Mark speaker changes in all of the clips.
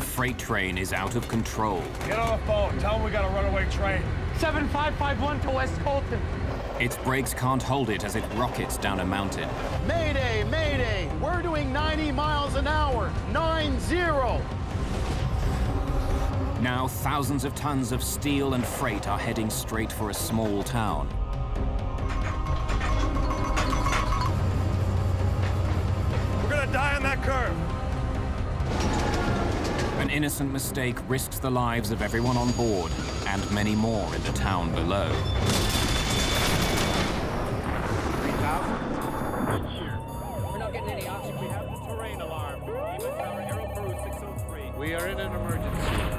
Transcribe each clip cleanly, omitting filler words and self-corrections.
Speaker 1: The freight train is out of control.
Speaker 2: Get on the phone. Tell them we got a runaway train.
Speaker 3: 7551 to West Colton.
Speaker 1: Its brakes can't hold it as it rockets down a mountain.
Speaker 4: Mayday, mayday! We're doing 90 miles an hour. 9-0.
Speaker 1: Now thousands of tons of steel and freight are heading straight for a small town.
Speaker 2: We're gonna die on that curve.
Speaker 1: An innocent mistake risks the lives of everyone on board and many more in the town below.
Speaker 3: 3,000?
Speaker 5: We're not getting any oxygen. We have the terrain alarm. Even Tower Aero Peru 603.
Speaker 3: We are in an emergency.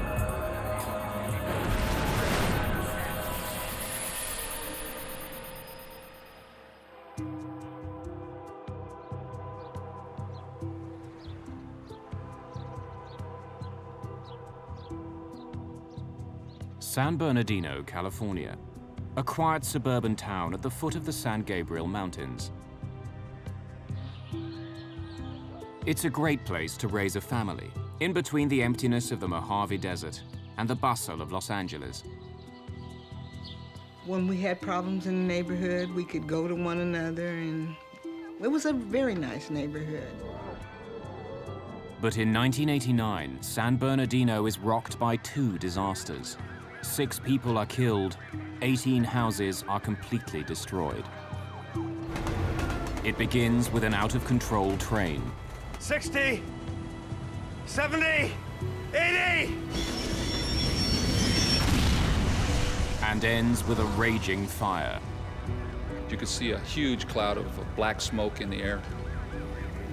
Speaker 1: San Bernardino, California, a quiet suburban town at the foot of the San Gabriel Mountains. It's a great place to raise a family, in between the emptiness of the Mojave Desert and the bustle of Los Angeles.
Speaker 6: When we had problems in the neighborhood, we could go to one another, and it was a very nice neighborhood.
Speaker 1: But in 1989, San Bernardino is rocked by two disasters. 6 people are killed, 18 houses are completely destroyed. It begins with an out-of-control train.
Speaker 2: 60, 70, 80!
Speaker 1: And ends with a raging fire.
Speaker 7: You could see a huge cloud of black smoke in the air.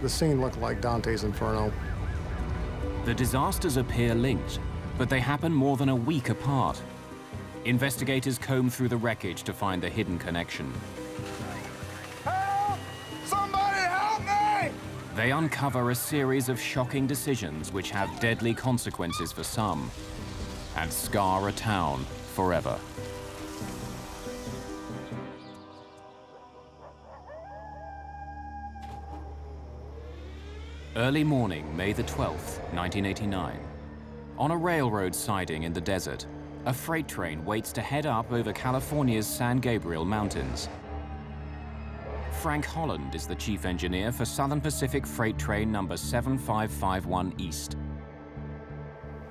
Speaker 8: The scene looked like Dante's Inferno.
Speaker 1: The disasters appear linked, but they happen more than a week apart. Investigators comb through the wreckage to find the hidden connection.
Speaker 2: Help! Somebody help me!
Speaker 1: They uncover a series of shocking decisions which have deadly consequences for some and scar a town forever. Early morning, May the 12th, 1989. On a railroad siding in the desert, a freight train waits to head up over California's San Gabriel Mountains. Frank Holland is the chief engineer for Southern Pacific Freight Train number 7551 East.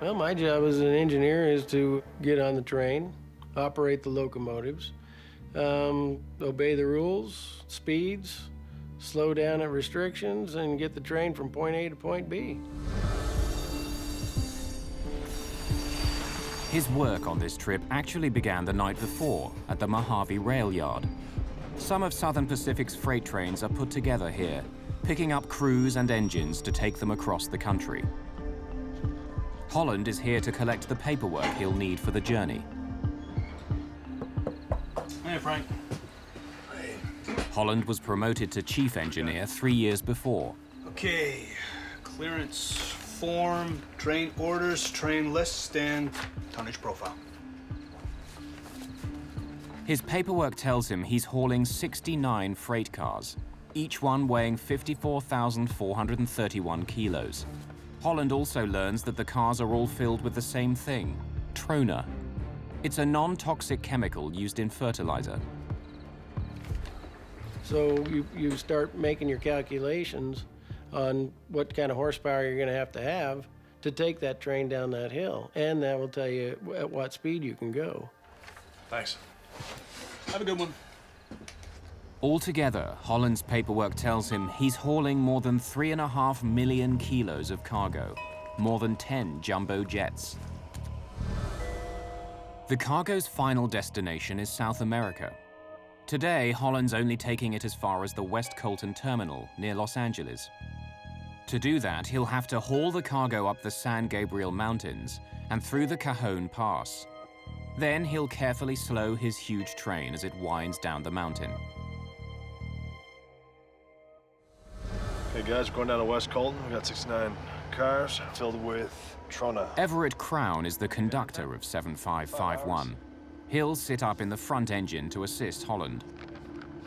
Speaker 9: Well, my job as an engineer is to get on the train, operate the locomotives, obey the rules, speeds, slow down at restrictions, and get the train from point A to point B.
Speaker 1: His work on this trip actually began the night before at the Mojave Rail Yard. Some of Southern Pacific's freight trains are put together here, picking up crews and engines to take them across the country. Holland is here to collect the paperwork he'll need for the journey.
Speaker 3: Hey, Frank.
Speaker 1: Holland was promoted to chief engineer 3 years before.
Speaker 10: Okay, clearance form, train orders, train list, and tonnage profile.
Speaker 1: His paperwork tells him he's hauling 69 freight cars, each one weighing 54,431 kilos. Holland also learns that the cars are all filled with the same thing, trona. It's a non-toxic chemical used in fertilizer.
Speaker 9: So you start making your calculations on what kind of horsepower you're going to have to take that train down that hill. And that will tell you at what speed you can go.
Speaker 10: Thanks. Have a good one.
Speaker 1: Altogether, Holland's paperwork tells him he's hauling more than 3.5 million kilos of cargo, more than 10 jumbo jets. The cargo's final destination is South America. Today, Holland's only taking it as far as the West Colton terminal near Los Angeles. To do that, he'll have to haul the cargo up the San Gabriel Mountains and through the Cajon Pass. Then he'll carefully slow his huge train as it winds down the mountain.
Speaker 2: Okay, guys, we're going down to West Colton. We got 69 cars filled with trona.
Speaker 1: Everett Crown is the conductor of 7551. He'll sit up in the front engine to assist Holland.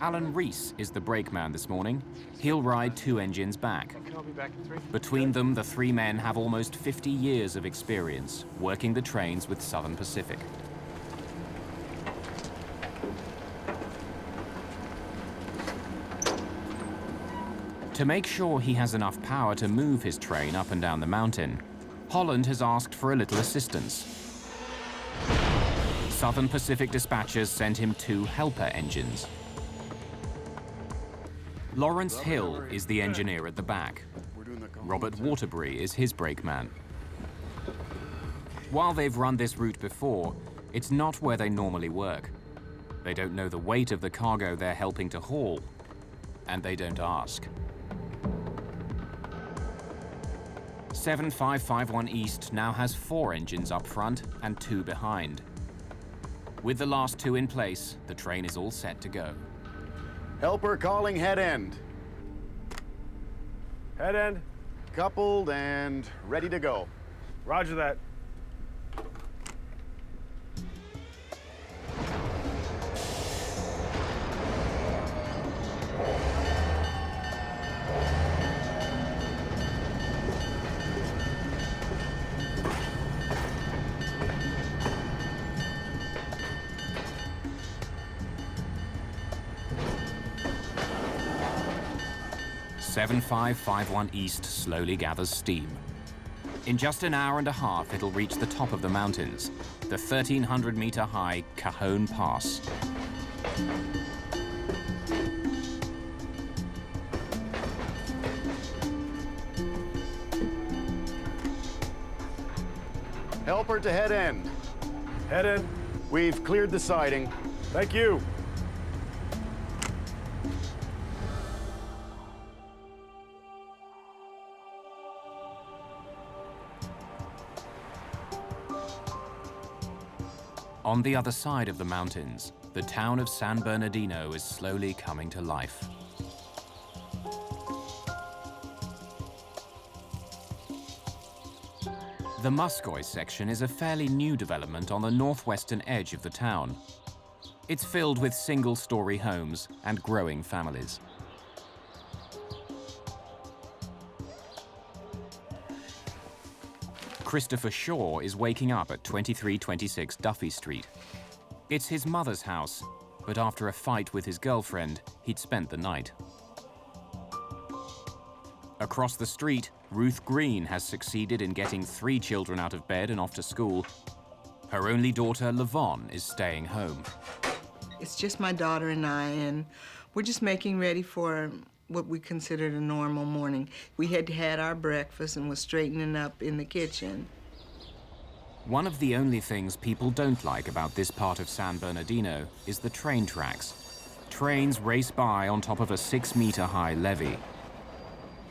Speaker 1: Alan Reese is the brakeman this morning. He'll ride 2 engines back. Between them, the 3 men have almost 50 years of experience working the trains with Southern Pacific. To make sure he has enough power to move his train up and down the mountain, Holland has asked for a little assistance. Southern Pacific dispatchers sent him 2 helper engines. Lawrence Hill is the engineer at the back. Robert Waterbury is his brakeman. While they've run this route before, it's not where they normally work. They don't know the weight of the cargo they're helping to haul, and they don't ask. 7551 East now has 4 engines up front and 2 behind. With the last 2 in place, the train is all set to go.
Speaker 4: Helper calling head end.
Speaker 2: Head end.
Speaker 4: Coupled and ready to go.
Speaker 2: Roger that.
Speaker 1: Seven 7551 East slowly gathers steam. In just an hour and a half, it'll reach the top of the mountains, the 1,300-meter-high Cajon Pass.
Speaker 4: Helper to head end.
Speaker 2: Head end.
Speaker 4: We've cleared the siding.
Speaker 2: Thank you.
Speaker 1: On the other side of the mountains, the town of San Bernardino is slowly coming to life. The Muscoy section is a fairly new development on the northwestern edge of the town. It's filled with single-story homes and growing families. Christopher Shaw is waking up at 2326 Duffy Street. It's his mother's house, but after a fight with his girlfriend, he'd spent the night. Across the street, Ruth Green has succeeded in getting 3 children out of bed and off to school. Her only daughter, Lavon, is staying home.
Speaker 6: It's just my daughter and I, and we're just making ready for what we considered a normal morning. We had had our breakfast and was straightening up in the kitchen.
Speaker 1: One of the only things people don't like about this part of San Bernardino is the train tracks. Trains race by on top of a 6-meter-high levee.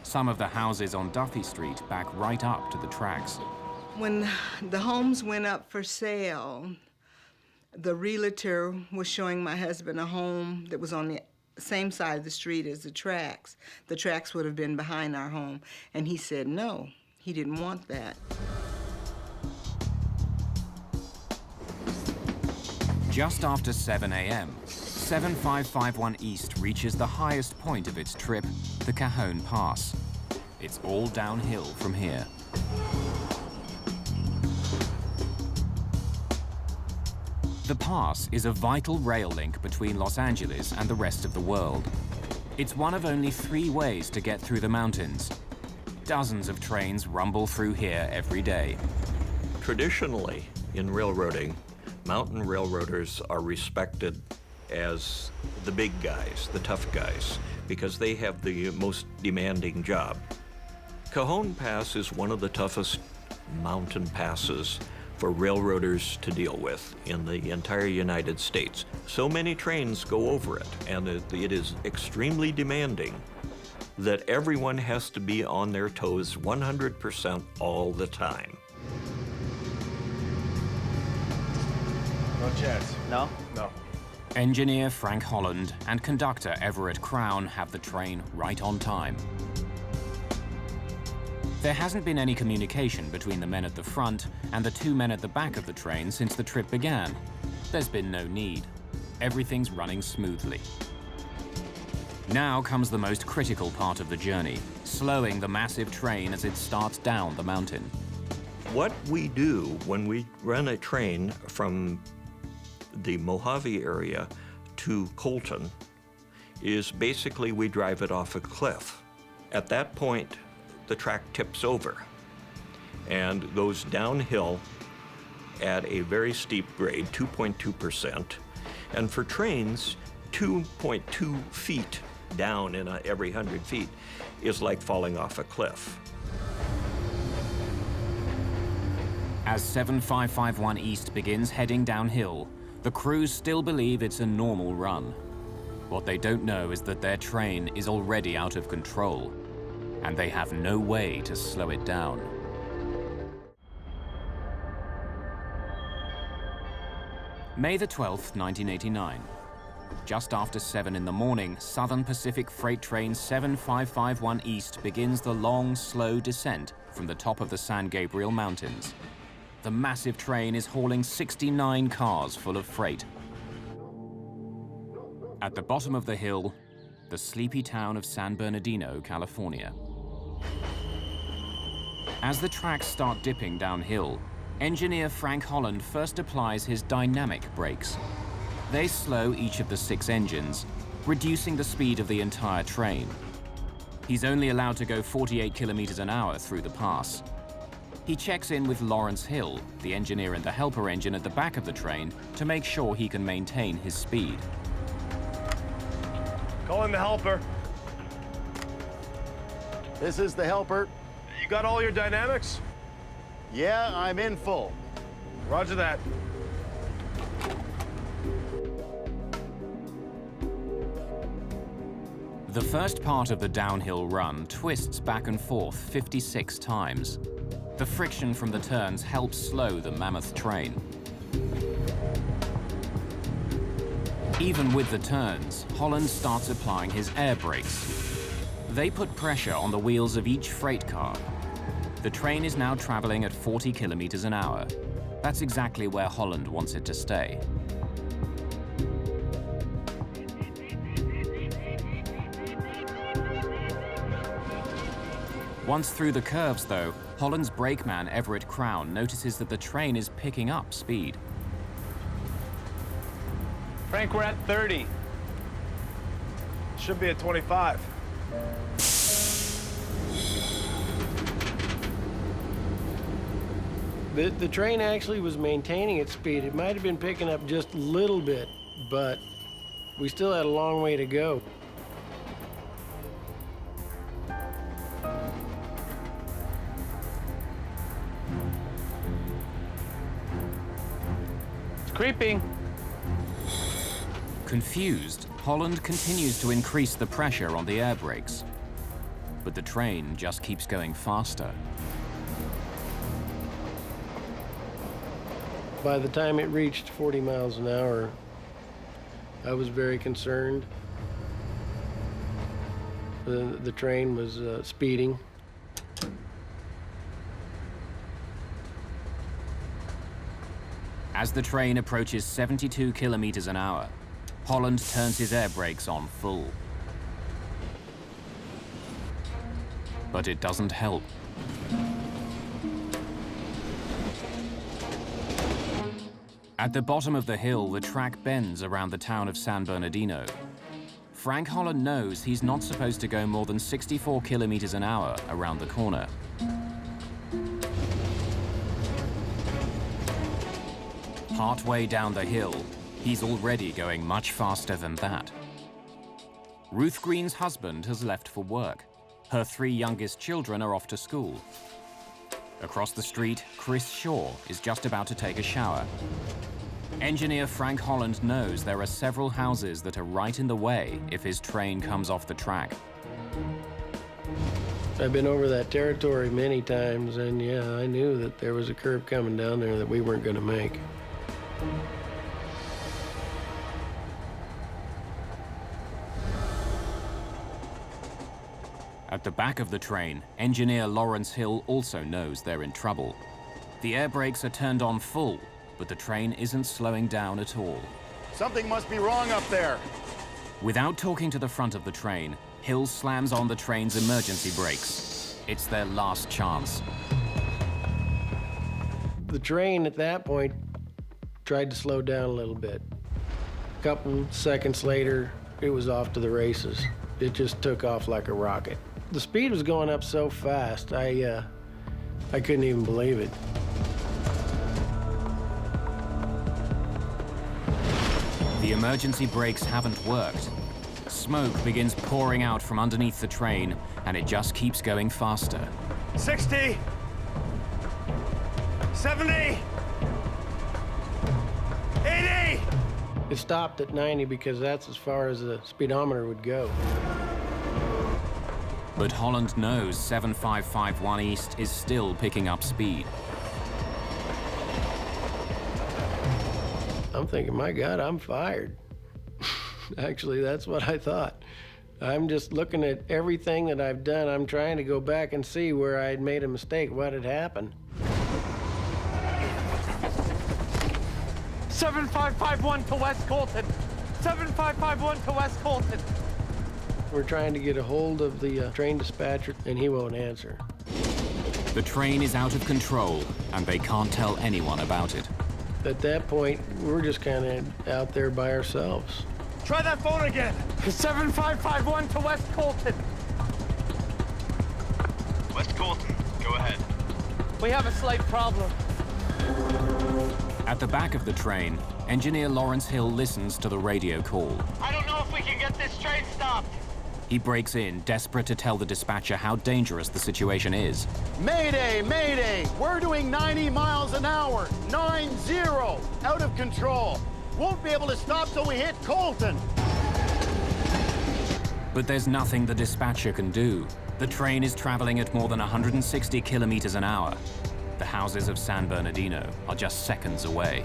Speaker 1: Some of the houses on Duffy Street back right up to the tracks.
Speaker 6: When the homes went up for sale, the realtor was showing my husband a home that was on the same side of the street as the tracks. The tracks would have been behind our home, and he said no, he didn't want that.
Speaker 1: Just after 7 a.m., 7551 East reaches the highest point of its trip, the Cajon Pass. It's all downhill from here. The pass is a vital rail link between Los Angeles and the rest of the world. It's one of only 3 ways to get through the mountains. Dozens of trains rumble through here every day.
Speaker 11: Traditionally, in railroading, mountain railroaders are respected as the big guys, the tough guys, because they have the most demanding job. Cajon Pass is one of the toughest mountain passes for railroaders to deal with in the entire United States. So many trains go over it, and it is extremely demanding that everyone has to be on their toes 100% all the time.
Speaker 2: No chance.
Speaker 4: No?
Speaker 2: No.
Speaker 1: Engineer Frank Holland and conductor Everett Crown have the train right on time. There hasn't been any communication between the men at the front and the 2 men at the back of the train since the trip began. There's been no need. Everything's running smoothly. Now comes the most critical part of the journey, slowing the massive train as it starts down the mountain.
Speaker 11: What we do when we run a train from the Mojave area to Colton is basically we drive it off a cliff. At that point, the track tips over and goes downhill at a very steep grade, 2.2%. And for trains, 2.2 feet down in every 100 feet is like falling off a cliff.
Speaker 1: As 7551 East begins heading downhill, the crews still believe it's a normal run. What they don't know is that their train is already out of control, and they have no way to slow it down. May the 12th, 1989. Just after 7 in the morning, Southern Pacific Freight Train 7551 East begins the long, slow descent from the top of the San Gabriel Mountains. The massive train is hauling 69 cars full of freight. At the bottom of the hill, the sleepy town of San Bernardino, California. As the tracks start dipping downhill, engineer Frank Holland first applies his dynamic brakes. They slow each of the 6 engines, reducing the speed of the entire train. He's only allowed to go 48 kilometers an hour through the pass. He checks in with Lawrence Hill, the engineer in the helper engine at the back of the train, to make sure he can maintain his speed.
Speaker 2: Call in the helper.
Speaker 4: This is the helper.
Speaker 2: You got all your dynamics?
Speaker 4: Yeah, I'm in full.
Speaker 2: Roger that.
Speaker 1: The first part of the downhill run twists back and forth 56 times. The friction from the turns helps slow the mammoth train. Even with the turns, Holland starts applying his air brakes. They put pressure on the wheels of each freight car. The train is now traveling at 40 kilometers an hour. That's exactly where Holland wants it to stay. Once through the curves, though, Holland's brakeman, Everett Crown, notices that the train is picking up speed.
Speaker 3: Frank, we're at 30.
Speaker 2: Should be at 25.
Speaker 9: The train actually was maintaining its speed. It might have been picking up just a little bit, but we still had a long way to go.
Speaker 3: It's creeping.
Speaker 1: Confused, Holland continues to increase the pressure on the air brakes. But the train just keeps going faster.
Speaker 9: By the time it reached 40 miles an hour, I was very concerned. The train was speeding.
Speaker 1: As the train approaches 72 kilometers an hour, Holland turns his air brakes on full. But it doesn't help. At the bottom of the hill, the track bends around the town of San Bernardino. Frank Holland knows he's not supposed to go more than 64 kilometers an hour around the corner. Partway down the hill, he's already going much faster than that. Ruth Green's husband has left for work. Her 3 youngest children are off to school. Across the street, Chris Shaw is just about to take a shower. Engineer Frank Holland knows there are several houses that are right in the way if his train comes off the track.
Speaker 9: I've been over that territory many times, and yeah, I knew that there was a curve coming down there that we weren't going to make.
Speaker 1: At the back of the train, engineer Lawrence Hill also knows they're in trouble. The air brakes are turned on full, but the train isn't slowing down at all.
Speaker 4: Something must be wrong up there.
Speaker 1: Without talking to the front of the train, Hill slams on the train's emergency brakes. It's their last chance.
Speaker 9: The train at that point tried to slow down a little bit. A couple seconds later, it was off to the races. It just took off like a rocket. The speed was going up so fast, I couldn't even believe it.
Speaker 1: The emergency brakes haven't worked. Smoke begins pouring out from underneath the train, and it just keeps going faster.
Speaker 4: 60, 70, 80.
Speaker 9: It stopped at 90 because that's as far as the speedometer would go.
Speaker 1: But Holland knows 7551 East is still picking up speed.
Speaker 9: I'm thinking, my God, I'm fired. Actually, that's what I thought. I'm just looking at everything that I've done. I'm trying to go back and see where I had made a mistake, what had happened.
Speaker 5: 7551 to West Colton. 7551 to West Colton.
Speaker 9: We're trying to get a hold of the train dispatcher, and he won't answer.
Speaker 1: The train is out of control, and they can't tell anyone about it.
Speaker 9: At that point, we're just kind of out there by ourselves.
Speaker 4: Try that phone again.
Speaker 5: 7551 to West Colton.
Speaker 12: West Colton, go ahead.
Speaker 5: We have a slight problem.
Speaker 1: At the back of the train, engineer Lawrence Hill listens to the radio call.
Speaker 5: I don't know if we can get this train stopped.
Speaker 1: He breaks in, desperate to tell the dispatcher how dangerous the situation is.
Speaker 4: Mayday, mayday. We're doing 90 miles an hour. 90. Out of control. Won't be able to stop till we hit Colton.
Speaker 1: But there's nothing the dispatcher can do. The train is traveling at more than 160 kilometers an hour. The houses of San Bernardino are just seconds away.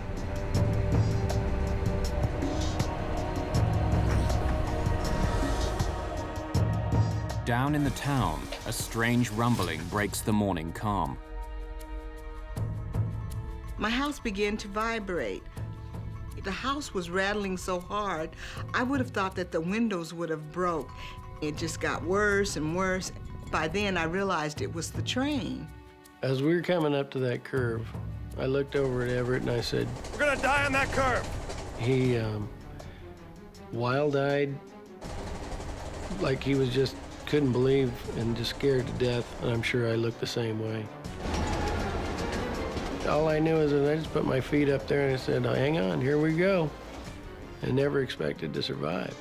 Speaker 1: Down in the town, a strange rumbling breaks the morning calm.
Speaker 6: My house began to vibrate. The house was rattling so hard, I would have thought that the windows would have broke. It just got worse and worse. By then, I realized it was the train.
Speaker 9: As we were coming up to that curve, I looked over at Everett and I said,
Speaker 4: "We're gonna die on that curve."
Speaker 9: He wild-eyed, like he was just couldn't believe and just scared to death, and I'm sure I looked the same way. All I knew is that I just put my feet up there and I said, hang on, here we go. And never expected to survive.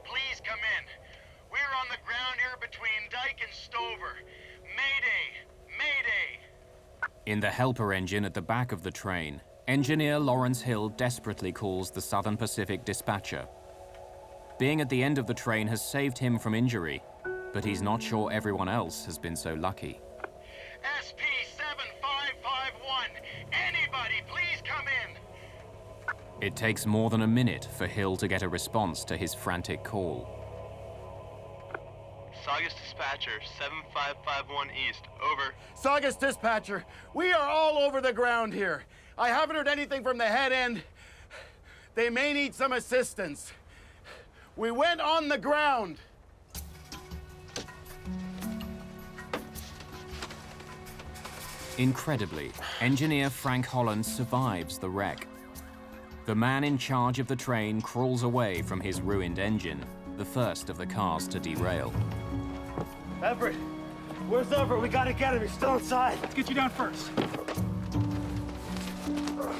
Speaker 12: Please come in. We're on the ground here between Dyke and Stover. Mayday! Mayday!
Speaker 1: In the helper engine at the back of the train, engineer Lawrence Hill desperately calls the Southern Pacific dispatcher. Being at the end of the train has saved him from injury, but he's not sure everyone else has been so lucky.
Speaker 12: SP7551, anybody please come in.
Speaker 1: It takes more than a minute for Hill to get a response to his frantic call.
Speaker 12: Saugus Dispatcher, 7551 East, over.
Speaker 4: Saugus Dispatcher, we are all over the ground here. I haven't heard anything from the head end. They may need some assistance. We went on the ground.
Speaker 1: Incredibly, engineer Frank Holland survives the wreck. The man in charge of the train crawls away from his ruined engine, the first of the cars to derail.
Speaker 4: Everett, where's Everett? We gotta get him. He's still inside. Let's get you down first.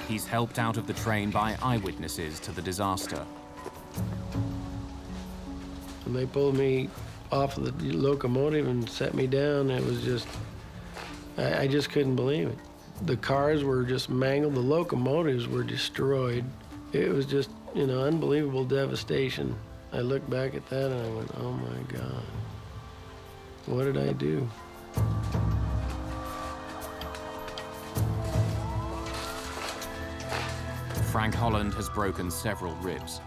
Speaker 1: He's helped out of the train by eyewitnesses to the disaster.
Speaker 9: When they pulled me off of the locomotive and set me down, it was just, I just couldn't believe it. The cars were just mangled, the locomotives were destroyed. It was just, you know, unbelievable devastation. I looked back at that and I went, oh my God, what did I do?
Speaker 1: Frank Holland has broken several ribs.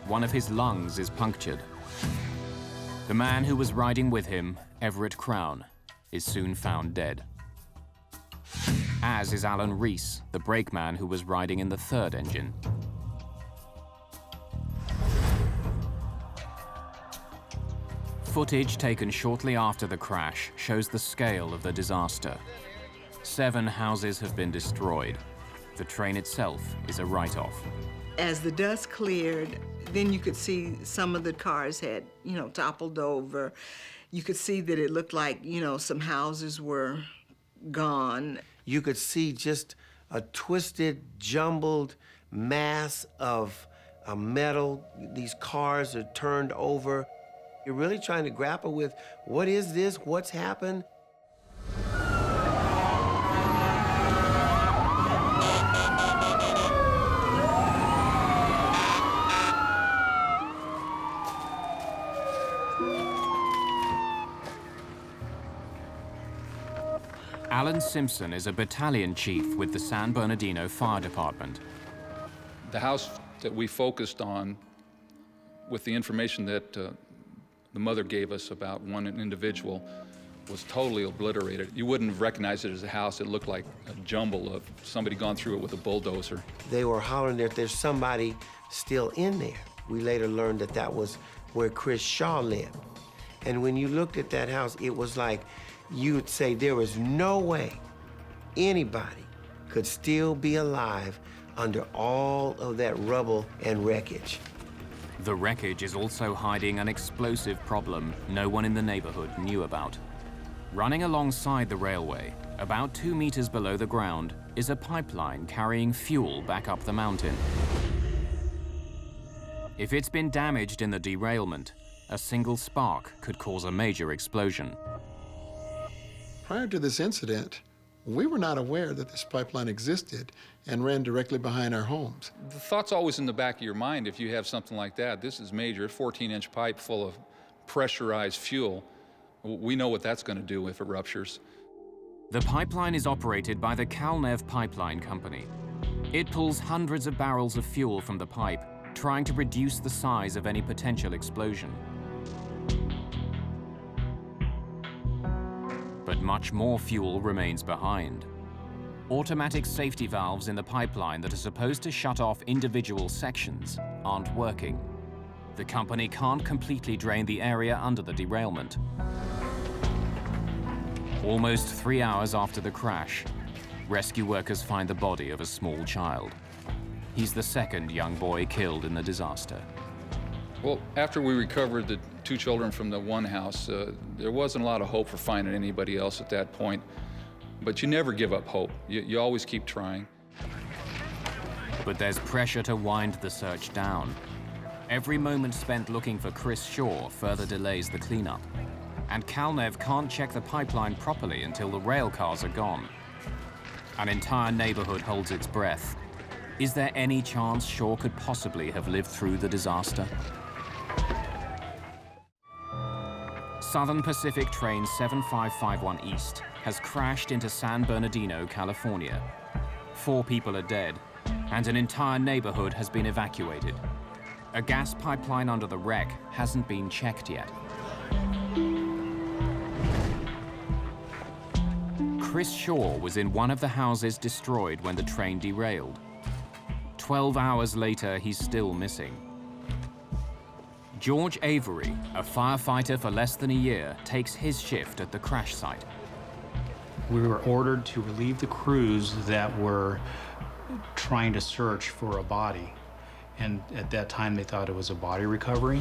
Speaker 1: One of his lungs is punctured. The man who was riding with him, Everett Crown, is soon found dead. As is Alan Reese, the brakeman who was riding in the third engine. Footage taken shortly after the crash shows the scale of the disaster. 7 houses have been destroyed. The train itself is a write-off.
Speaker 6: As the dust cleared, then you could see some of the cars had, you know, toppled over. You could see that it looked like, you know, some houses were gone.
Speaker 13: You could see just a twisted, jumbled mass of metal. These cars are turned over. You're really trying to grapple with, what is this? What's happened?
Speaker 1: Alan Simpson is a battalion chief with the San Bernardino Fire Department.
Speaker 7: The house that we focused on, with the information that the mother gave us about one individual, was totally obliterated. You wouldn't have recognized it as a house. It looked like a jumble of somebody gone through it with a bulldozer.
Speaker 13: They were hollering that there's somebody still in there. We later learned that that was where Chris Shaw lived. And when you looked at that house, it was like you would say there was no way anybody could still be alive under all of that rubble and wreckage.
Speaker 1: The wreckage is also hiding an explosive problem no one in the neighborhood knew about. Running alongside the railway, about 2 meters below the ground, is a pipeline carrying fuel back up the mountain. If it's been damaged in the derailment, a single spark could cause a major explosion.
Speaker 14: Prior to this incident, we were not aware that this pipeline existed and ran directly behind our homes.
Speaker 7: The thought's always in the back of your mind if you have something like that. This is major, 14-inch pipe full of pressurized fuel. We know what that's going to do if it ruptures.
Speaker 1: The pipeline is operated by the Kalnev Pipeline Company. It pulls hundreds of barrels of fuel from the pipe, trying to reduce the size of any potential explosion. But much more fuel remains behind. Automatic safety valves in the pipeline that are supposed to shut off individual sections aren't working. The company can't completely drain the area under the derailment. Almost 3 hours after the crash, rescue workers find the body of a small child. He's the second young boy killed in the disaster.
Speaker 7: Well, after we recovered the 2 children from the one house, there wasn't a lot of hope for finding anybody else at that point. But you never give up hope. You always keep trying.
Speaker 1: But there's pressure to wind the search down. Every moment spent looking for Chris Shaw further delays the cleanup. And Kalnev can't check the pipeline properly until the rail cars are gone. An entire neighborhood holds its breath. Is there any chance Shaw could possibly have lived through the disaster? Southern Pacific Train 7551 East has crashed into San Bernardino, California. 4 people are dead, and an entire neighborhood has been evacuated. A gas pipeline under the wreck hasn't been checked yet. Chris Shaw was in one of the houses destroyed when the train derailed. 12 hours later, he's still missing. George Avery, a firefighter for less than a year, takes his shift at the crash site.
Speaker 15: We were ordered to relieve the crews that were trying to search for a body. And at that time, they thought it was a body recovery.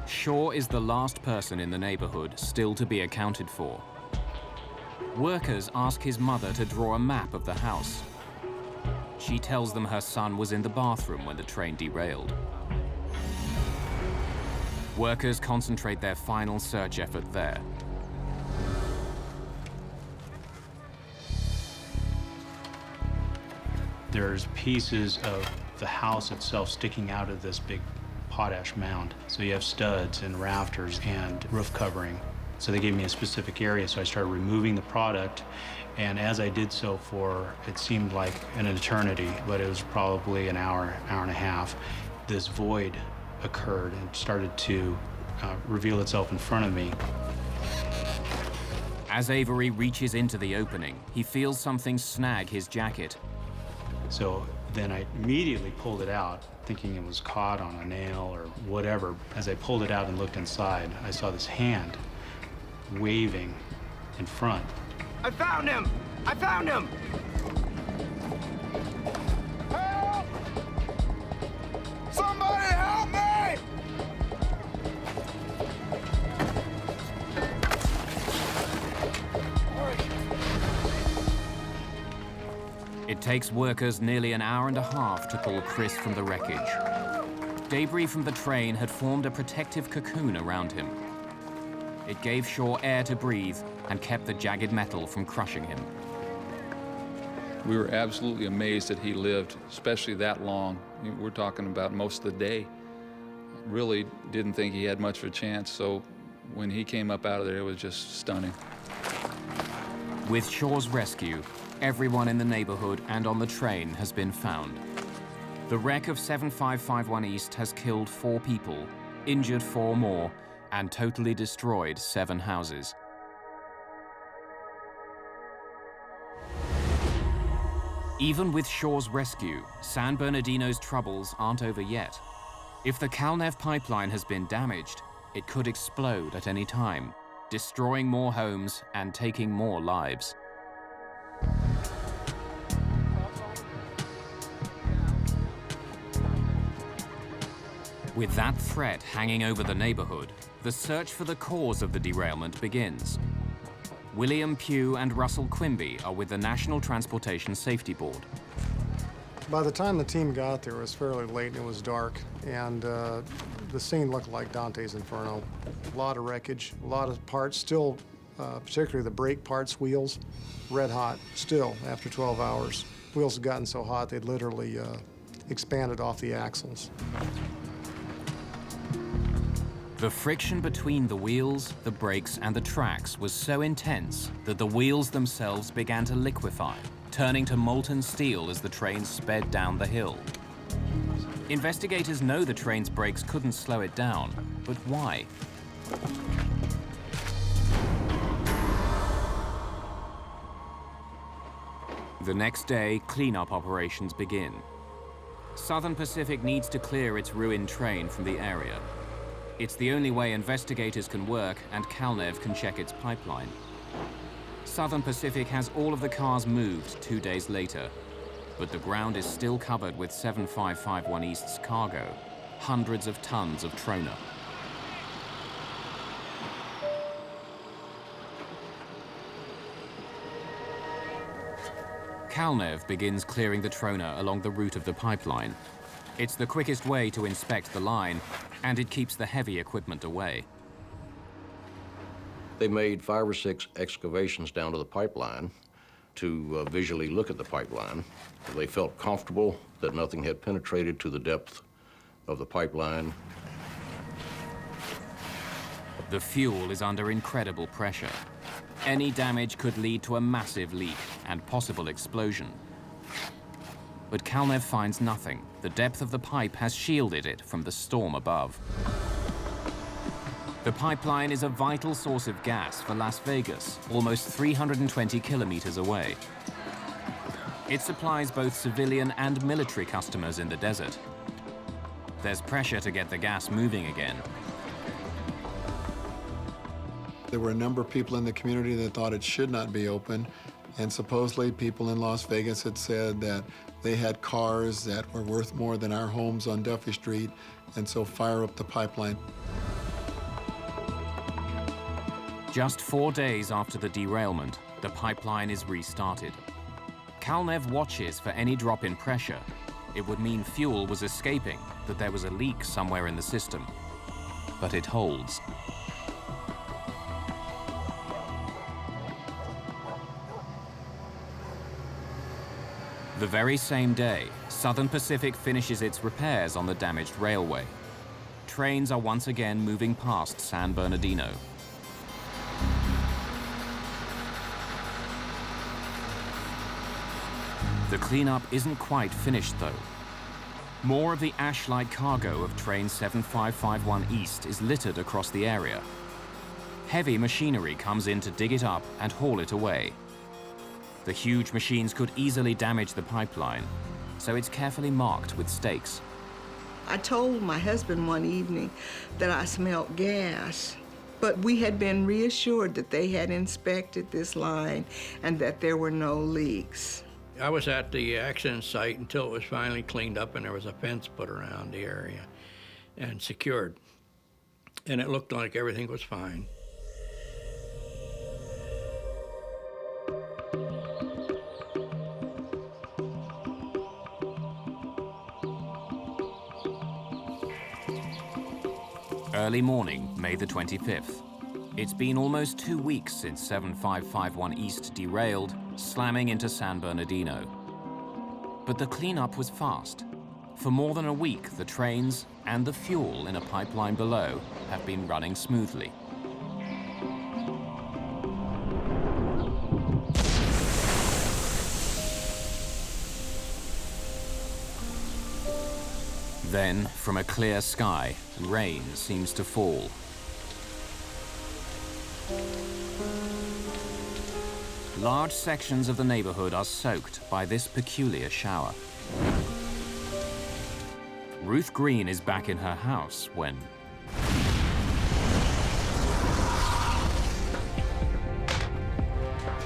Speaker 1: Shaw is the last person in the neighborhood still to be accounted for. Workers ask his mother to draw a map of the house. She tells them her son was in the bathroom when the train derailed. Workers concentrate their final search effort there.
Speaker 15: There's pieces of the house itself sticking out of this big potash mound. So you have studs and rafters and roof covering. So they gave me a specific area, so I started removing the product. And as I did so for, it seemed like an eternity, but it was probably an hour, hour and a half, this void occurred and started to reveal itself in front of me.
Speaker 1: As Avery reaches into the opening, he feels something snag his jacket.
Speaker 15: So then I immediately pulled it out, thinking it was caught on a nail or whatever. As I pulled it out and looked inside, I saw this hand waving in front.
Speaker 12: I found him! I found him! Help! Somebody help me!
Speaker 1: It takes workers nearly an hour and a half to pull Chris from the wreckage. Debris from the train had formed a protective cocoon around him. It gave Shaw air to breathe and kept the jagged metal from crushing him.
Speaker 7: We were absolutely amazed that he lived, especially that long. We're talking about most of the day. Really didn't think he had much of a chance, so when he came up out of there, it was just stunning.
Speaker 1: With Shaw's rescue, everyone in the neighborhood and on the train has been found. The wreck of 7551 East has killed 4 people, injured 4 more, and totally destroyed 7 houses. Even with Shaw's rescue, San Bernardino's troubles aren't over yet. If the Calnev pipeline has been damaged, it could explode at any time, destroying more homes and taking more lives. With that threat hanging over the neighborhood, the search for the cause of the derailment begins. William Pugh and Russell Quimby are with the National Transportation Safety Board.
Speaker 8: By the time the team got there, it was fairly late and it was dark, and the scene looked like Dante's Inferno. A lot of wreckage, a lot of parts still, particularly the brake parts, wheels, red hot still after 12 hours. Wheels had gotten so hot they'd literally expanded off the axles.
Speaker 1: The friction between the wheels, the brakes, and the tracks was so intense that the wheels themselves began to liquefy, turning to molten steel as the train sped down the hill. Investigators know the train's brakes couldn't slow it down, but why? The next day, cleanup operations begin. Southern Pacific needs to clear its ruined train from the area. It's the only way investigators can work and Calnev can check its pipeline. Southern Pacific has all of the cars moved 2 days later, but the ground is still covered with 7551 East's cargo, hundreds of tons of trona. Calnev begins clearing the trona along the route of the pipeline. It's the quickest way to inspect the line, and it keeps the heavy equipment away.
Speaker 16: They made 5 or 6 excavations down to the pipeline to visually look at the pipeline. They felt comfortable that nothing had penetrated to the depth of the pipeline.
Speaker 1: The fuel is under incredible pressure. Any damage could lead to a massive leak and possible explosion. But Calnev finds nothing. The depth of the pipe has shielded it from the storm above. The pipeline is a vital source of gas for Las Vegas, almost 320 kilometers away. It supplies both civilian and military customers in the desert. There's pressure to get the gas moving again.
Speaker 14: There were a number of people in the community that thought it should not be open, and supposedly people in Las Vegas had said that they had cars that were worth more than our homes on Duffy Street, and so fire up the pipeline.
Speaker 1: Just 4 days after the derailment, the pipeline is restarted. Calnev watches for any drop in pressure. It would mean fuel was escaping, that there was a leak somewhere in the system. but it holds. The very same day, Southern Pacific finishes its repairs on the damaged railway. Trains are once again moving past San Bernardino. The cleanup isn't quite finished, though. More of the ash-like cargo of train 7551 East is littered across the area. Heavy machinery comes in to dig it up and haul it away. The huge machines could easily damage the pipeline, so it's carefully marked with stakes.
Speaker 6: I told my husband one evening that I smelled gas, but we had been reassured that they had inspected this line and that there were no leaks.
Speaker 9: I was at the accident site until it was finally cleaned up and there was a fence put around the area and secured. And it looked like everything was fine.
Speaker 1: Early morning, May the 25th. It's been almost 2 weeks since 7551 East derailed, slamming into San Bernardino. But the cleanup was fast. For more than a week, the trains and the fuel in a pipeline below have been running smoothly. Then, from a clear sky, rain seems to fall. Large sections of the neighborhood are soaked by this peculiar shower. Ruth Green is back in her house when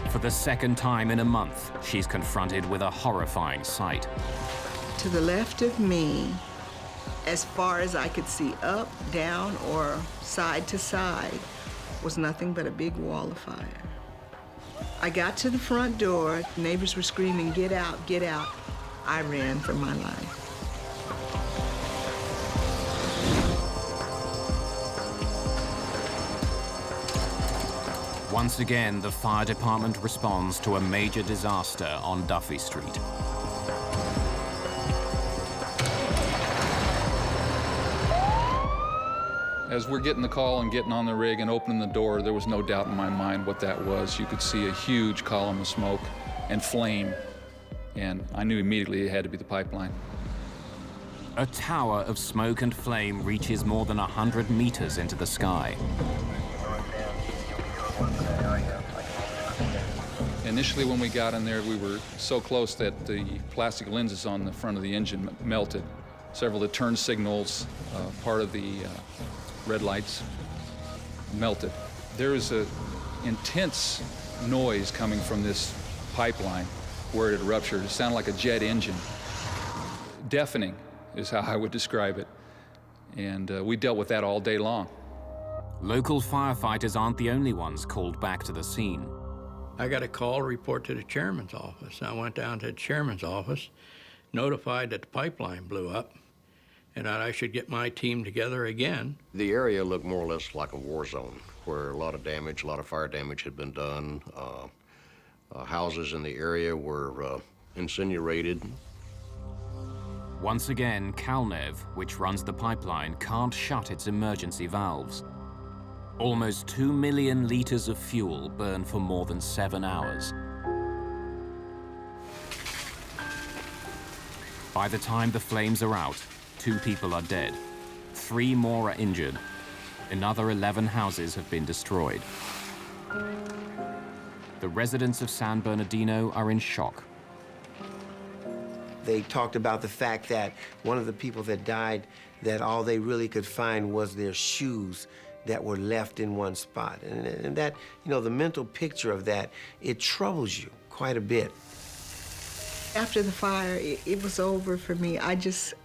Speaker 1: for the second time in a month, she's confronted with a horrifying sight.
Speaker 6: To the left of me, as far as I could see up, down, or side to side, was nothing but a big wall of fire. I got to the front door. Neighbors were screaming, "Get out, get out." I ran for my life.
Speaker 1: Once again, the fire department responds to a major disaster on Duffy Street.
Speaker 7: As we're getting the call and getting on the rig and opening the door, there was no doubt in my mind what that was. You could see a huge column of smoke and flame, and I knew immediately it had to be the pipeline.
Speaker 1: A tower of smoke and flame reaches more than 100 meters into the sky.
Speaker 7: Initially, when we got in there, we were so close that the plastic lenses on the front of the engine melted. Several of the turn signals, part of the red lights, melted. There was an intense noise coming from this pipeline where it had ruptured. It sounded like a jet engine. Deafening is how I would describe it. And we dealt with that all day long.
Speaker 1: Local firefighters aren't the only ones called back to the scene.
Speaker 9: I got a call to report to the chairman's office. I went down to the chairman's office, notified that the pipeline blew up, and that I should get my team together again.
Speaker 16: The area looked more or less like a war zone, where a lot of damage, a lot of fire damage had been done. Houses in the area were incinerated.
Speaker 1: Once again, Calnev, which runs the pipeline, can't shut its emergency valves. Almost 2 million liters of fuel burn for more than 7 hours. By the time the flames are out, 2 people are dead. 3 more are injured. Another 11 houses have been destroyed. The residents of San Bernardino are in shock.
Speaker 13: They talked about the fact that one of the people that died, that all they really could find was their shoes that were left in one spot. And that, you know, the mental picture of that, it troubles you quite a bit.
Speaker 6: After the fire, it was over for me. I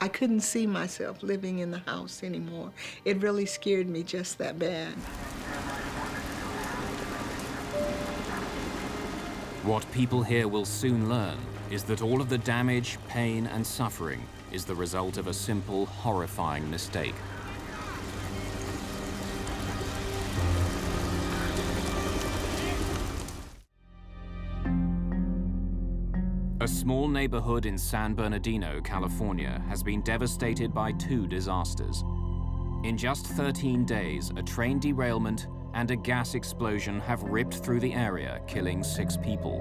Speaker 6: couldn't see myself living in the house anymore. It really scared me just that bad.
Speaker 1: What people here will soon learn is that all of the damage, pain, and suffering is the result of a simple, horrifying mistake. A small neighborhood in San Bernardino, California, has been devastated by 2 disasters. In just 13 days, a train derailment and a gas explosion have ripped through the area, killing 6 people.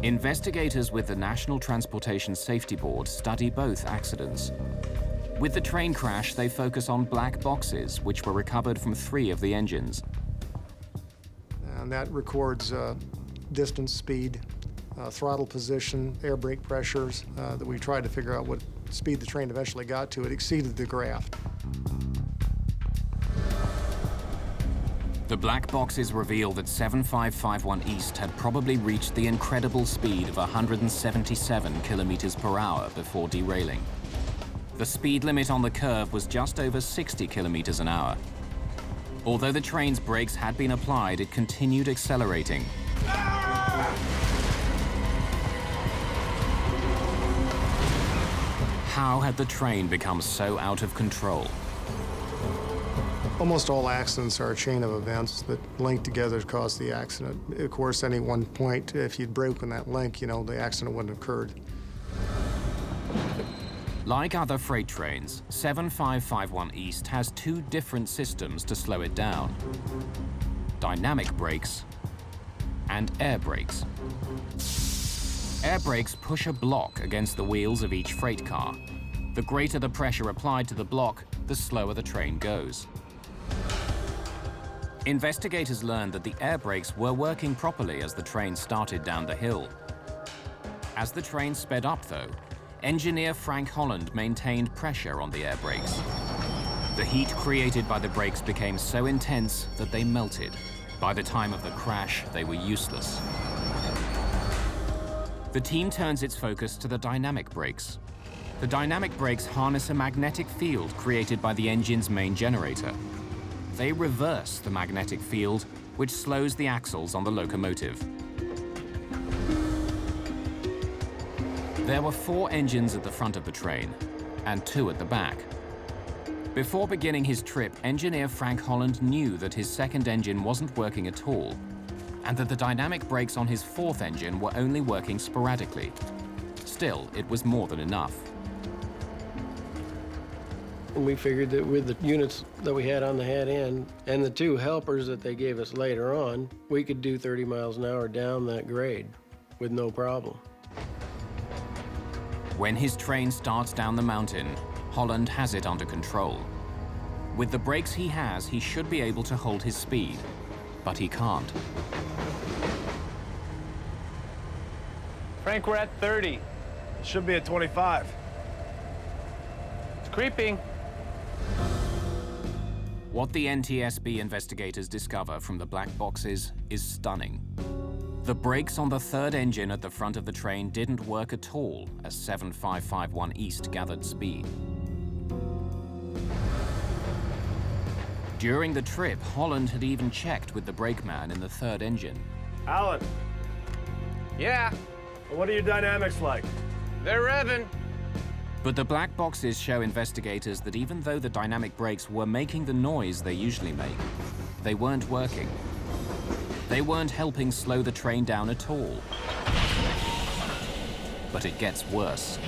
Speaker 1: Investigators with the National Transportation Safety Board study both accidents. With the train crash, they focus on black boxes, which were recovered from 3 of the engines.
Speaker 8: And that records distance, speed, throttle position, air brake pressures that we tried to figure out what speed the train eventually got to. It exceeded the graph.
Speaker 1: The black boxes reveal that 7551 East had probably reached the incredible speed of 177 kilometers per hour before derailing. The speed limit on the curve was just over 60 kilometers an hour. Although the train's brakes had been applied, it continued accelerating. How had the train become so out of control?
Speaker 8: Almost all accidents are a chain of events that link together to cause the accident. Of course, any one point, if you'd broken that link, you know, the accident wouldn't have occurred.
Speaker 1: Like other freight trains, 7551 East has 2 different systems to slow it down: dynamic brakes and air brakes. Air brakes push a block against the wheels of each freight car. The greater the pressure applied to the block, the slower the train goes. Investigators learned that the air brakes were working properly as the train started down the hill. As the train sped up, though, engineer Frank Holland maintained pressure on the air brakes. The heat created by the brakes became so intense that they melted. By the time of the crash, they were useless. The team turns its focus to the dynamic brakes. The dynamic brakes harness a magnetic field created by the engine's main generator. They reverse the magnetic field, which slows the axles on the locomotive. There were 4 engines at the front of the train and 2 at the back. Before beginning his trip, engineer Frank Holland knew that his second engine wasn't working at all, and that the dynamic brakes on his 4th engine were only working sporadically. Still, it was more than enough.
Speaker 9: And we figured that with the units that we had on the head end and the 2 helpers that they gave us later on, we could do 30 miles an hour down that grade with no problem.
Speaker 1: When his train starts down the mountain, Holland has it under control. With the brakes he has, he should be able to hold his speed, but he can't.
Speaker 3: Frank, we're at 30.
Speaker 2: It should be at 25.
Speaker 3: It's creeping.
Speaker 1: What the NTSB investigators discover from the black boxes is stunning. The brakes on the 3rd engine at the front of the train didn't work at all as 7551 East gathered speed. During the trip, Holland had even checked with the brakeman in the 3rd engine.
Speaker 2: Alan.
Speaker 3: Yeah.
Speaker 2: What are your dynamics like?
Speaker 3: They're revving.
Speaker 1: But the black boxes show investigators that even though the dynamic brakes were making the noise they usually make, they weren't working. They weren't helping slow the train down at all. But it gets worse.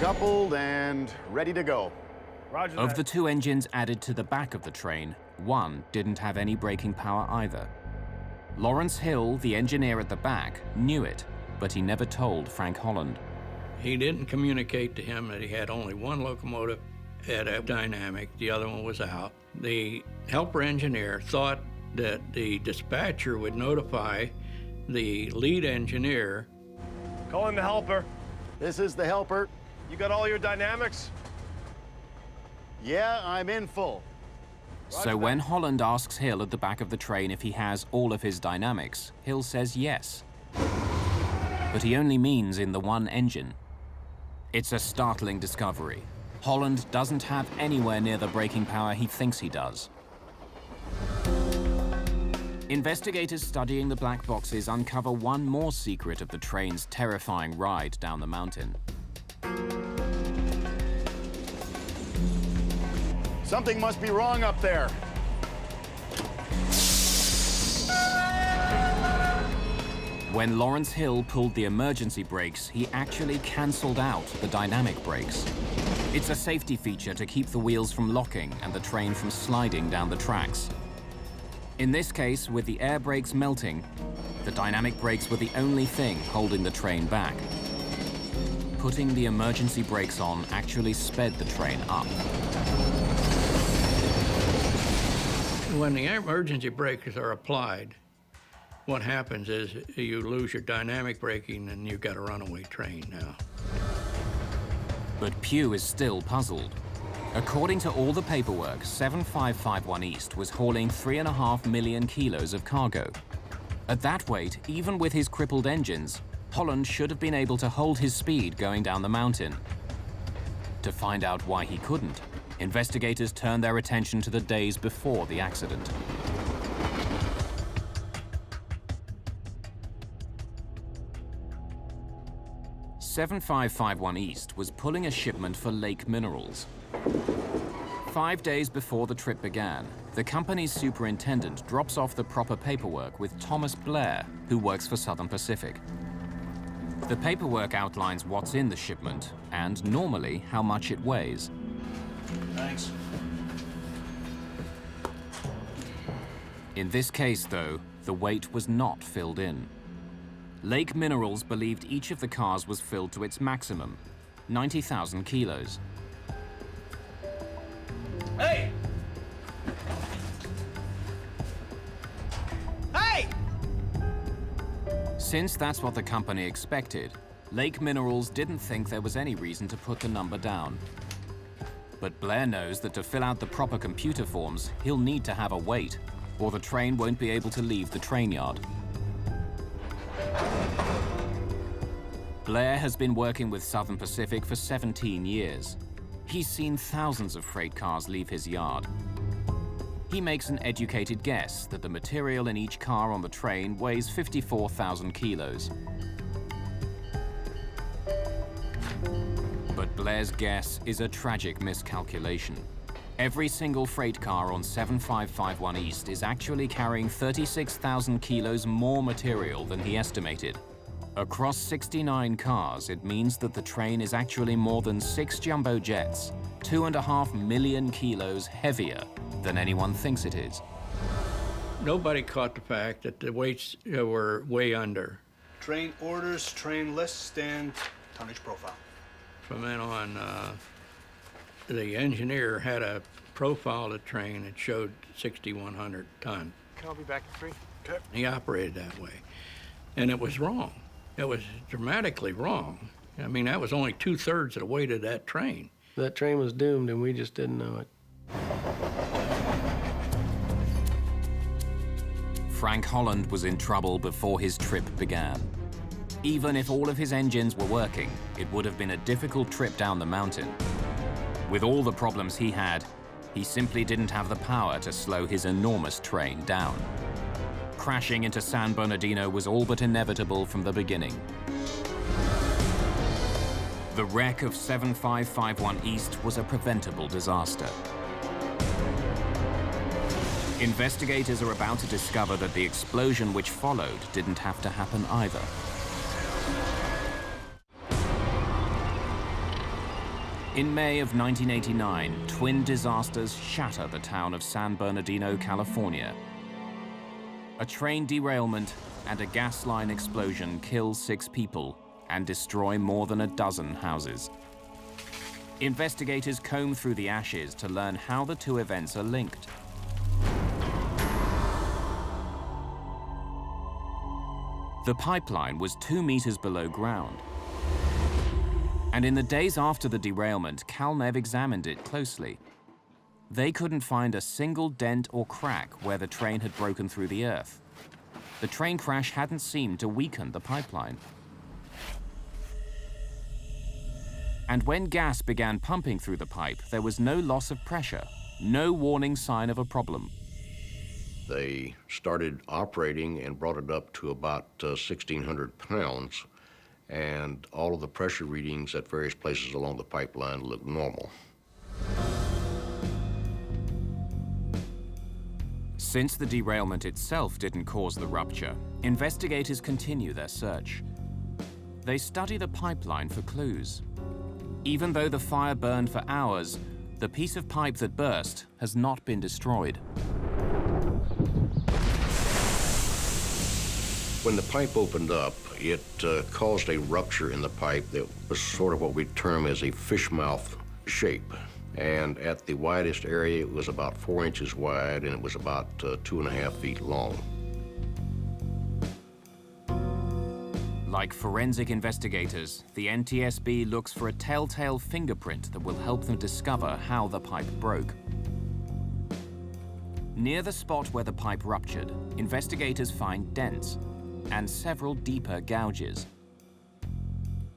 Speaker 4: Coupled and ready to go.
Speaker 2: Roger
Speaker 1: Of
Speaker 2: that.
Speaker 1: the 2 engines added to the back of the train, 1 didn't have any braking power either. Lawrence Hill, the engineer at the back, knew it, but he never told Frank Holland.
Speaker 17: He didn't communicate to him that he had only 1 locomotive at a dynamic, the other one was out. The helper engineer thought that the dispatcher would notify the lead engineer.
Speaker 2: Call in the helper.
Speaker 4: This is the helper.
Speaker 2: You got all your dynamics?
Speaker 4: Yeah, I'm in full.
Speaker 1: So when Holland asks Hill at the back of the train if he has all of his dynamics, Hill says yes. But he only means in the 1 engine. It's a startling discovery. Holland doesn't have anywhere near the braking power he thinks he does. Investigators studying the black boxes uncover one more secret of the train's terrifying ride down the mountain.
Speaker 4: Something must be wrong up there.
Speaker 1: When Lawrence Hill pulled the emergency brakes, he actually canceled out the dynamic brakes. It's a safety feature to keep the wheels from locking and the train from sliding down the tracks. In this case, with the air brakes melting, the dynamic brakes were the only thing holding the train back. Putting the emergency brakes on actually sped the train up.
Speaker 17: When the emergency brakes are applied, what happens is you lose your dynamic braking and you've got a runaway train now.
Speaker 1: But Pugh is still puzzled. According to all the paperwork, 7551 East was hauling 3.5 million kilos of cargo. At that weight, even with his crippled engines, Holland should have been able to hold his speed going down the mountain. To find out why he couldn't, investigators turned their attention to the days before the accident. "7551 East was pulling a shipment for Lake Minerals. 5 days before the trip began, the company's superintendent drops off the proper paperwork with Thomas Blair, who works for Southern Pacific. The paperwork outlines what's in the shipment and, normally, how much it weighs.
Speaker 10: Thanks.
Speaker 1: In this case, though, the weight was not filled in. Lake Minerals believed each of the cars was filled to its maximum, 90,000 kilos.
Speaker 10: Hey! Hey!
Speaker 1: Since that's what the company expected, Lake Minerals didn't think there was any reason to put the number down. But Blair knows that to fill out the proper computer forms, he'll need to have a weight, or the train won't be able to leave the train yard. Blair has been working with Southern Pacific for 17 years. He's seen thousands of freight cars leave his yard. He makes an educated guess that the material in each car on the train weighs 54,000 kilos. But Blair's guess is a tragic miscalculation. Every single freight car on 7551 East is actually carrying 36,000 kilos more material than he estimated. Across 69 cars, it means that the train is actually more than 6 jumbo jets, 2.5 million kilos heavier than anyone thinks it is.
Speaker 17: Nobody caught the fact that the weights were way under.
Speaker 10: Train orders, train lists, and tonnage profile.
Speaker 17: From then on, the engineer had a profile of the train that showed 6,100 ton.
Speaker 5: I'll be back at 3.
Speaker 10: Okay.
Speaker 17: He operated that way. And it was wrong. It was dramatically wrong. I mean, that was only 2/3 of the weight of that train.
Speaker 9: That train was doomed, and we just didn't know it.
Speaker 1: Frank Holland was in trouble before his trip began. Even if all of his engines were working, it would have been a difficult trip down the mountain. With all the problems he had, he simply didn't have the power to slow his enormous train down. Crashing into San Bernardino was all but inevitable from the beginning. The wreck of 7551 East was a preventable disaster. Investigators are about to discover that the explosion which followed didn't have to happen either. In May of 1989, twin disasters shatter the town of San Bernardino, California. A train derailment and a gas line explosion kill 6 people and destroy more than a dozen houses. Investigators comb through the ashes to learn how the two events are linked. The pipeline was 2 meters below ground. And in the days after the derailment, CalNev examined it closely. They couldn't find a single dent or crack where the train had broken through the earth. The train crash hadn't seemed to weaken the pipeline. And when gas began pumping through the pipe, there was no loss of pressure, no warning sign of a problem.
Speaker 16: They started operating and brought it up to about 1,600 pounds, and all of the pressure readings at various places along the pipeline looked normal.
Speaker 1: Since the derailment itself didn't cause the rupture, investigators continue their search. They study the pipeline for clues. Even though the fire burned for hours, the piece of pipe that burst has not been destroyed.
Speaker 16: When the pipe opened up, it caused a rupture in the pipe that was sort of what we term as a fish mouth shape. And at the widest area, it was about 4 inches wide, and it was about 2.5 feet long.
Speaker 1: Like forensic investigators, the NTSB looks for a telltale fingerprint that will help them discover how the pipe broke. Near the spot where the pipe ruptured, investigators find dents and several deeper gouges.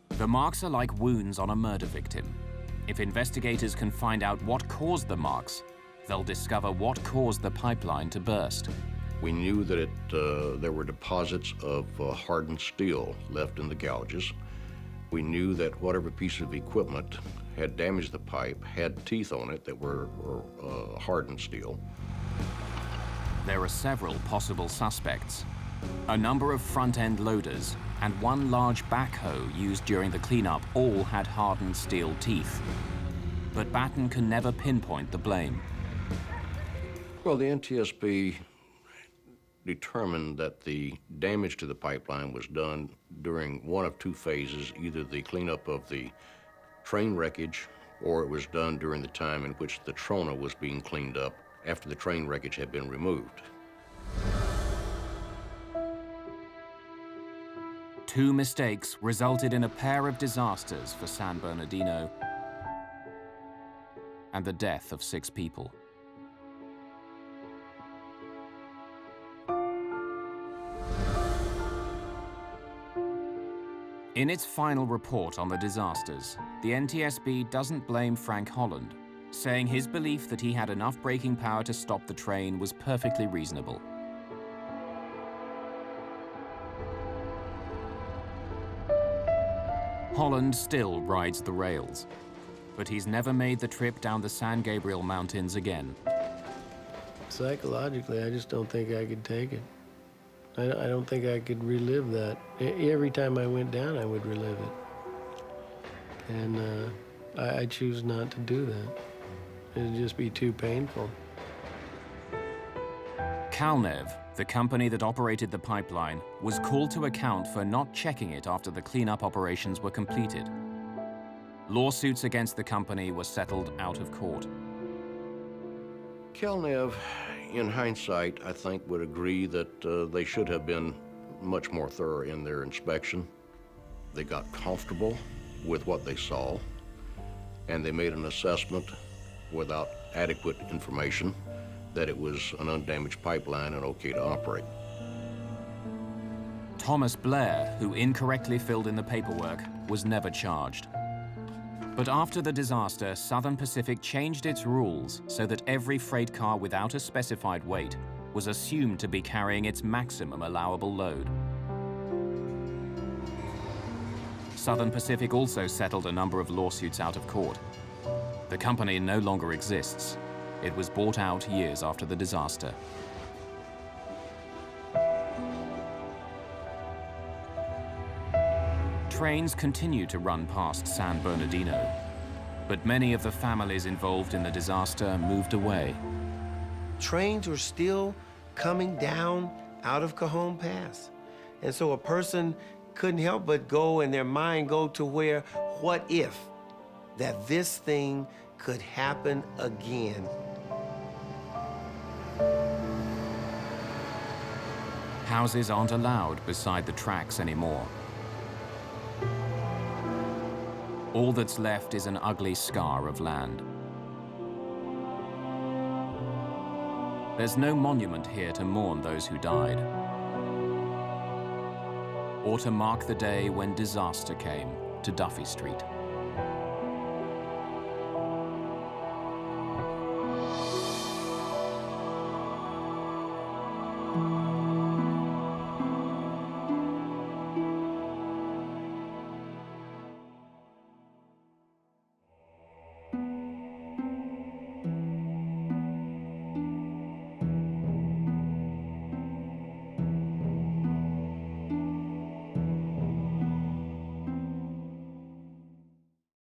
Speaker 1: The marks are like wounds on a murder victim. If investigators can find out what caused the marks, they'll discover what caused the pipeline to burst.
Speaker 16: We knew that there were deposits of hardened steel left in the gouges. We knew that whatever piece of equipment had damaged the pipe had teeth on it that were hardened steel.
Speaker 1: There are several possible suspects. A number of front-end loaders and one large backhoe used during the cleanup all had hardened steel teeth. But Batten can never pinpoint the blame.
Speaker 16: Well, the NTSB determined that the damage to the pipeline was done during one of two phases, either the cleanup of the train wreckage or it was done during the time in which the trona was being cleaned up after the train wreckage had been removed.
Speaker 1: Two mistakes resulted in a pair of disasters for San Bernardino and the death of 6 people. In its final report on the disasters, the NTSB doesn't blame Frank Holland, saying his belief that he had enough braking power to stop the train was perfectly reasonable. Holland still rides the rails, but he's never made the trip down the San Gabriel Mountains again.
Speaker 9: Psychologically, I just don't think I could take it. I don't think I could relive that. Every time I went down, I would relive it. And I choose not to do that. It'd just be too painful.
Speaker 1: Calnev, the company that operated the pipeline, was called to account for not checking it after the cleanup operations were completed. Lawsuits against the company were settled out of court.
Speaker 16: Calnev, in hindsight, I think would agree that they should have been much more thorough in their inspection. They got comfortable with what they saw, and they made an assessment without adequate information that it was an undamaged pipeline and okay to operate.
Speaker 1: Thomas Blair, who incorrectly filled in the paperwork, was never charged. But after the disaster, Southern Pacific changed its rules so that every freight car without a specified weight was assumed to be carrying its maximum allowable load. Southern Pacific also settled a number of lawsuits out of court. The company no longer exists. It was bought out years after the disaster. Trains continue to run past San Bernardino, but many of the families involved in the disaster moved away.
Speaker 13: Trains were still coming down out of Cajon Pass. And so a person couldn't help but go in their mind go to where, what if that this thing could happen again?
Speaker 1: Houses aren't allowed beside the tracks anymore. All that's left is an ugly scar of land. There's no monument here to mourn those who died, or to mark the day when disaster came to Duffy Street.